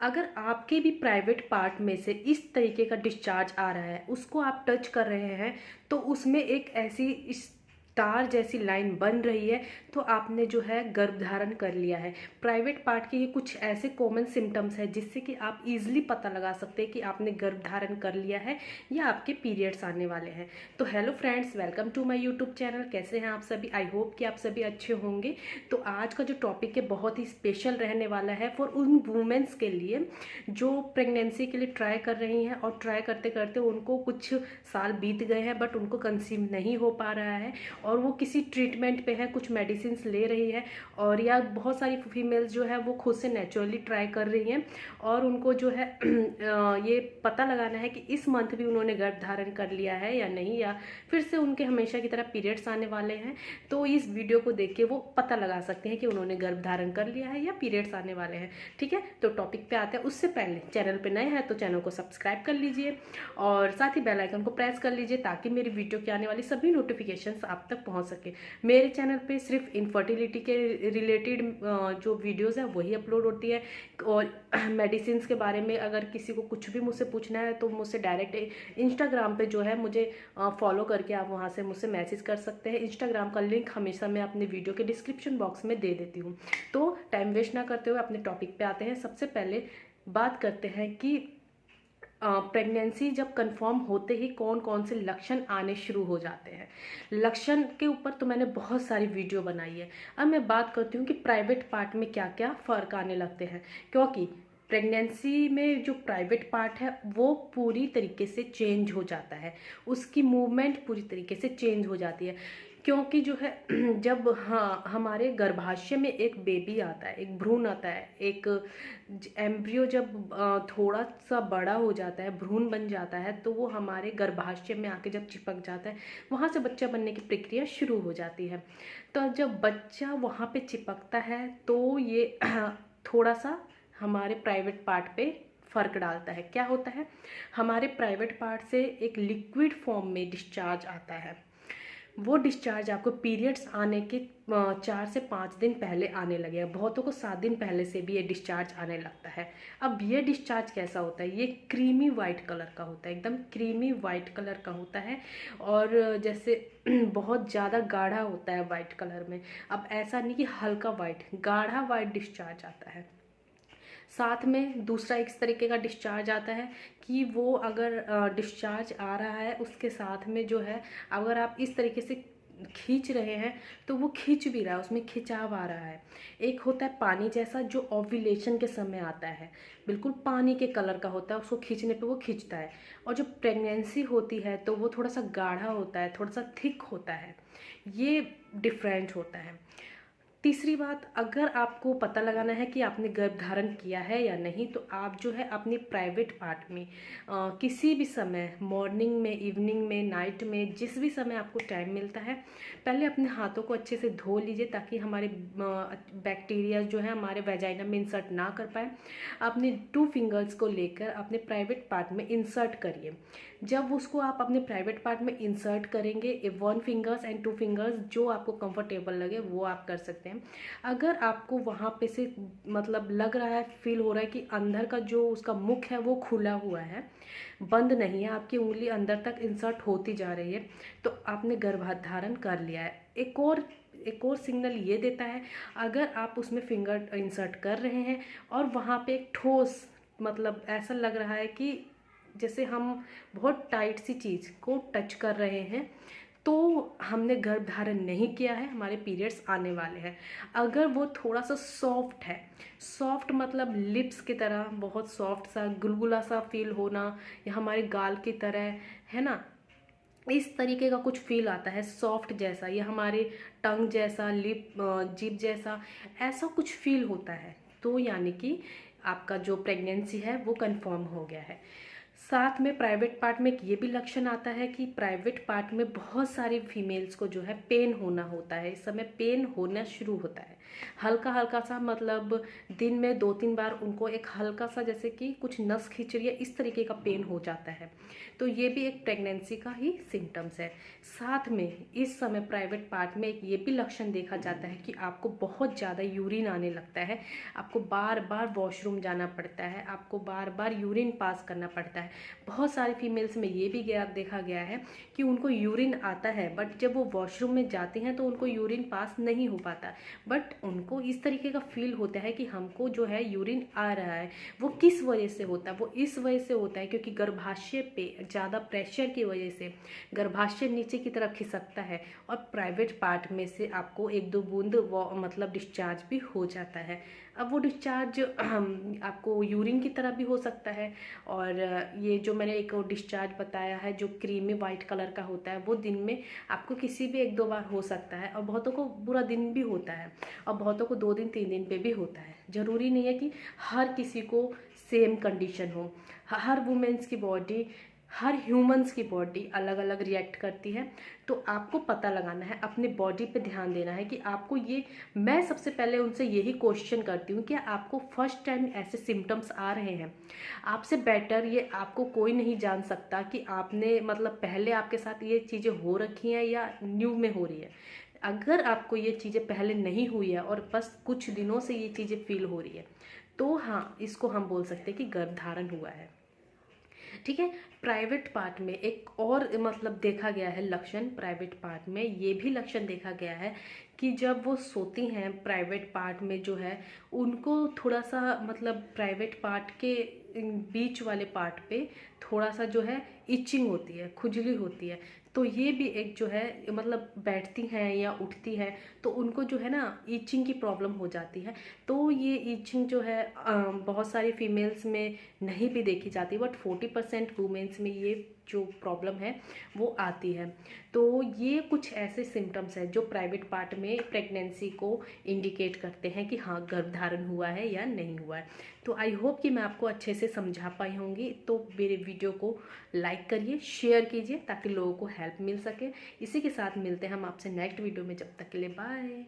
अगर आपके भी प्राइवेट पार्ट में से इस तरीके का डिस्चार्ज आ रहा है, उसको आप टच कर रहे हैं, तो उसमें एक ऐसी स्टार जैसी लाइन बन रही है, तो आपने जो है गर्भधारण कर लिया है। प्राइवेट पार्ट के ये कुछ ऐसे कॉमन सिम्टम्स हैं जिससे कि आप इजीली पता लगा सकते हैं कि आपने गर्भधारण कर लिया है या आपके पीरियड्स आने वाले हैं। तो hello friends, welcome to my YouTube channel. कैसे हैं आप सभी? आई होप कि आप सभी अच्छे होंगे। तो आज का जो टॉपिक है बहुत ही स्पेशल रहने वाला है फॉर उन वुमेन्स के लिए जो प्रेगनेंसी के लिए ट्राई कर रही हैं और ट्राई करते करते उनको कुछ साल बीत गए हैं बट उनको कंसीव नहीं हो पा रहा है, और वो किसी ट्रीटमेंट पे है, कुछ मेडिसिन ले रही है, और या बहुत सारी फीमेल्स जो है वो खुद से नेचुरली ट्राई कर रही हैं और उनको जो है ये पता लगाना है कि इस मंथ भी उन्होंने गर्भ धारण कर लिया है या नहीं, या फिर से उनके हमेशा की तरह पीरियड्स आने वाले हैं। तो इस वीडियो को देख के वो पता लगा सकते हैं कि उन्होंने गर्भ धारण कर लिया है या पीरियड्स आने वाले हैं। ठीक है, तो टॉपिक पे आते हैं। उससे पहले चैनल पे नए हैं तो चैनल को सब्सक्राइब कर लीजिए और साथ ही बेल आइकन को प्रेस कर लीजिए ताकि मेरी वीडियो की आने वाली सभी नोटिफिकेशंस आप तक पहुंच सके। मेरे चैनल पे सिर्फ इनफर्टिलिटी के रिलेटेड जो वीडियोस है वही अपलोड होती है, और मेडिसिन के बारे में अगर किसी को कुछ भी मुझसे पूछना है तो मुझसे डायरेक्ट इंस्टाग्राम पे जो है मुझे फॉलो करके आप वहाँ से मुझसे मैसेज कर सकते हैं। इंस्टाग्राम का लिंक हमेशा मैं अपने वीडियो के डिस्क्रिप्शन बॉक्स में दे देती हूँ। तो टाइम वेस्ट ना करते हुए अपने टॉपिक पे आते हैं। सबसे पहले बात करते हैं कि प्रेगनेंसी जब कंफर्म होते ही कौन कौन से लक्षण आने शुरू हो जाते हैं। लक्षण के ऊपर तो मैंने बहुत सारी वीडियो बनाई है। अब मैं बात करती हूँ कि प्राइवेट पार्ट में क्या क्या फ़र्क आने लगते हैं, क्योंकि प्रेगनेंसी में जो प्राइवेट पार्ट है वो पूरी तरीके से चेंज हो जाता है, उसकी मूवमेंट पूरी तरीके से चेंज हो जाती है। क्योंकि जो है जब हमारे गर्भाशय में एक बेबी आता है, एक भ्रूण आता है, एक एम्ब्रियो जब थोड़ा सा बड़ा हो जाता है, भ्रूण बन जाता है, तो वो हमारे गर्भाशय में आके जब चिपक जाता है, वहाँ से बच्चा बनने की प्रक्रिया शुरू हो जाती है। तो जब बच्चा वहाँ पे चिपकता है तो ये थोड़ा सा हमारे प्राइवेट पार्ट पे फ़र्क डालता है। क्या होता है, हमारे प्राइवेट पार्ट से एक लिक्विड फॉर्म में डिस्चार्ज आता है। वो डिस्चार्ज आपको पीरियड्स आने के 4 से 5 दिन पहले आने लगे। बहुतों को 7 दिन पहले से भी ये डिस्चार्ज आने लगता है। अब ये डिस्चार्ज कैसा होता है, ये क्रीमी वाइट कलर का होता है, एकदम क्रीमी वाइट कलर का होता है, और जैसे बहुत ज़्यादा गाढ़ा होता है वाइट कलर में। अब ऐसा नहीं कि हल्का वाइट, गाढ़ा वाइट डिस्चार्ज आता है। साथ में दूसरा इस तरीके का डिस्चार्ज आता है कि वो अगर डिस्चार्ज आ रहा है उसके साथ में जो है, अगर आप इस तरीके से खींच रहे हैं तो वो खींच भी रहा है, उसमें खिंचाव आ रहा है। एक होता है पानी जैसा जो ओव्यूलेशन के समय आता है, बिल्कुल पानी के कलर का होता है, उसको खींचने पे वो खींचता है। और जो प्रेगनेंसी होती है तो वो थोड़ा सा गाढ़ा होता है, थोड़ा सा थिक होता है। ये डिफरेंट होता है। तीसरी बात, अगर आपको पता लगाना है कि आपने गर्भ धारण किया है या नहीं, तो आप जो है अपने प्राइवेट पार्ट में किसी भी समय, मॉर्निंग में, इवनिंग में, नाइट में, जिस भी समय आपको टाइम मिलता है, पहले अपने हाथों को अच्छे से धो लीजिए ताकि हमारे बैक्टीरिया जो है हमारे वेजाइना में इंसर्ट ना कर पाए। अपने 2 फिंगर्स को लेकर अपने प्राइवेट पार्ट में इंसर्ट करिए। जब उसको आप अपने प्राइवेट पार्ट में इंसर्ट करेंगे, 1 फिंगर्स एंड 2 फिंगर्स जो आपको कंफर्टेबल लगे वो आप कर सकते हैं। अगर आपको वहाँ पे से मतलब लग रहा है, फील हो रहा है कि अंदर का जो उसका मुख है वो खुला हुआ है, बंद नहीं है, आपकी उंगली अंदर तक इंसर्ट होती जा रही है, तो आपने गर्भधारण कर लिया है। एक और सिग्नल ये देता है, अगर आप उसमें फिंगर इंसर्ट कर रहे हैं और वहाँ पे एक ठोस, मतलब ऐसा लग रहा है कि जैसे हम बहुत टाइट सी चीज़ को टच कर रहे हैं, तो हमने गर्भ धारण नहीं किया है, हमारे पीरियड्स आने वाले हैं। अगर वो थोड़ा सा सॉफ्ट है, सॉफ्ट मतलब लिप्स की तरह बहुत सॉफ्ट सा गुलगुला सा फील होना, या हमारे गाल की तरह, है ना, इस तरीके का कुछ फील आता है सॉफ्ट जैसा, या हमारे टंग जैसा, लिप जीभ जैसा, ऐसा कुछ फील होता है, तो यानी कि आपका जो प्रेगनेंसी है वो कंफर्म हो गया है। साथ में प्राइवेट पार्ट में ये भी लक्षण आता है कि प्राइवेट पार्ट में बहुत सारी फीमेल्स को जो है पेन होना होता है, इस समय पेन होना शुरू होता है। हल्का हल्का सा, मतलब दिन में 2-3 बार उनको एक हल्का सा जैसे कि कुछ नस खींच रही है इस तरीके का पेन हो जाता है। तो ये भी एक प्रेगनेंसी का ही सिम्टम्स है। साथ में इस समय प्राइवेट पार्ट में एक ये भी लक्षण देखा जाता है कि आपको बहुत ज़्यादा यूरिन आने लगता है, आपको बार बार वॉशरूम जाना पड़ता है, आपको बार बार यूरिन पास करना पड़ता है। बहुत सारी फीमेल्स में ये भी देखा गया है कि उनको यूरिन आता है, बट जब वो वॉशरूम में जाती हैं तो उनको यूरिन पास नहीं हो पाता, बट उनको इस तरीके का फील होता है कि हमको जो है यूरिन आ रहा है। वो किस वजह से होता है? वो इस वजह से होता है क्योंकि गर्भाशय पे ज़्यादा प्रेशर की वजह से गर्भाशय नीचे की तरफ खिसकता है और प्राइवेट पार्ट में से आपको 1-2 बूंद वो मतलब डिस्चार्ज भी हो जाता है। अब वो डिस्चार्ज आपको यूरिन की तरह भी हो सकता है, और ये जो मैंने एक डिस्चार्ज बताया है जो क्रीमी वाइट कलर का होता है, वो दिन में आपको किसी भी 1-2 बार हो सकता है, और बहुतों को पूरा दिन भी होता है, और बहुतों को 2 दिन 3 दिन पे भी होता है। ज़रूरी नहीं है कि हर किसी को सेम कंडीशन हो। हर वुमेन्स की बॉडी, हर ह्यूमंस की बॉडी अलग अलग रिएक्ट करती है। तो आपको पता लगाना है, अपने बॉडी पे ध्यान देना है कि आपको ये, मैं सबसे पहले उनसे यही क्वेश्चन करती हूँ कि आपको फर्स्ट टाइम ऐसे सिम्टम्स आ रहे हैं, आपसे बेटर ये आपको कोई नहीं जान सकता कि आपने मतलब पहले आपके साथ ये चीज़ें हो रखी हैं या न्यू में हो रही है। अगर आपको ये चीज़ें पहले नहीं हुई है और बस कुछ दिनों से ये चीज़ें फील हो रही है, तो हाँ, इसको हम बोल सकते हैं कि गर्भधारण हुआ है। ठीक है। प्राइवेट पार्ट में एक और मतलब देखा गया है लक्षण, प्राइवेट पार्ट में ये भी लक्षण देखा गया है कि जब वो सोती हैं प्राइवेट पार्ट में जो है, उनको थोड़ा सा मतलब प्राइवेट पार्ट के बीच वाले पार्ट पे थोड़ा सा जो है इचिंग होती है, खुजली होती है। तो ये भी एक जो है मतलब बैठती हैं या उठती हैं तो उनको जो है ना ईचिंग की प्रॉब्लम हो जाती है। तो ये ईचिंग जो है बहुत सारी फीमेल्स में नहीं भी देखी जाती, बट 40% वुमेन्स में ये जो प्रॉब्लम है वो आती है। तो ये कुछ ऐसे सिम्टम्स हैं जो प्राइवेट पार्ट में प्रेगनेंसी को इंडिकेट करते हैं कि हाँ गर्भधारण हुआ है या नहीं हुआ है। तो आई होप कि मैं आपको अच्छे से समझा पाई होंगी। तो मेरे वीडियो को लाइक करिए, शेयर कीजिए ताकि लोगों को हेल्प मिल सके। इसी के साथ मिलते हैं हम आपसे नेक्स्ट वीडियो में, जब तक के लिए बाय।